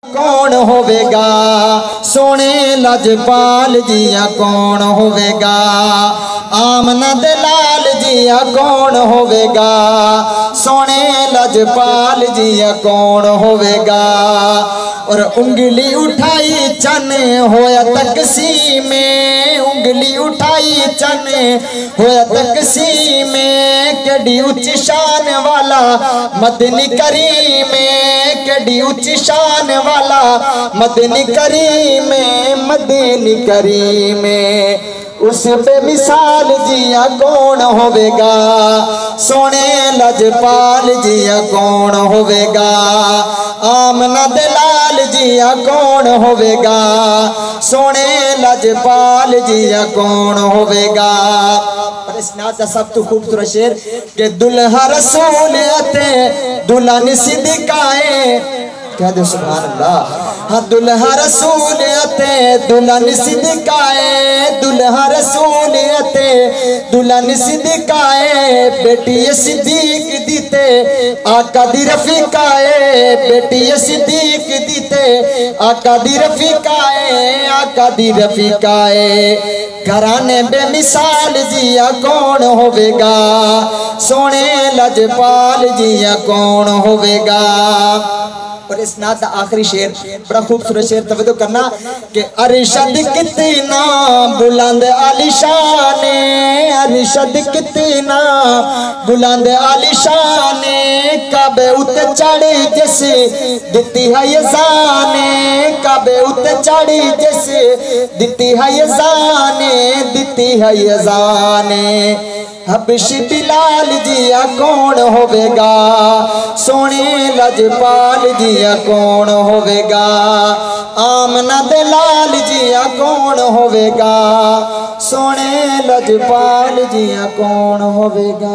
कौन होवेगा सोने लजपाल जिया कौन होवेगा आमना दे लाल जिया कौन होवेगा सोने लजपाल जिया कौन होवेगा। और उंगली उठाई चने होया तकसी में उंगली उठाई चने होया तकसी में केडी उच्ची शान वाला मदनी करीम में केडी उच्ची शान वाला मदनी करीम में मदनी करीम में उस बेमिसाल जिया कौन होवेगा सोने लजपाल जिया कौन होवेगा आमना दे लाल जिया कौन होवेगा सोने लजपाल जिया कौन होवेगा। और इस नात का सब तो खूबसूरत शेर के दुल्हा रसूल अते दुल्हन सिद्दीकाए कह दो सुभान अल्लाह। हाँ दुल्हा रसूल अते दुल्हन सिद्दीकाए दुल्हा रसूल अते दुल्हन सिद्दीकाए बेटी सिद्दीक दीते आका दी रफीकाए बेटी सिद्दीक दीते आका दी रफीकाए आका दी रफीकाए। घराने बेमिसाल जिया कौन होवेगा सोने लजपाल जिया कौन होवेगा। और इस नात का आखिरी शेर बड़ा खूबसूरत शेर तवज्जो करना कि अरशद कितना बुलंद आलिशान अरशद कितना बुलंद आलिशान काबे उते चढ़ी जैसे दिती है ये जाने काबे उते चढ़ी जैसे दिती है ये जाने दिती है ये जाने। हबशी बिलाल जिया कौन होवेगा सोने लजपाल जिया कौन होवेगा आमना दे लाल जिया कौन होवेगा सोने लजपाल जिया कौन होवेगा।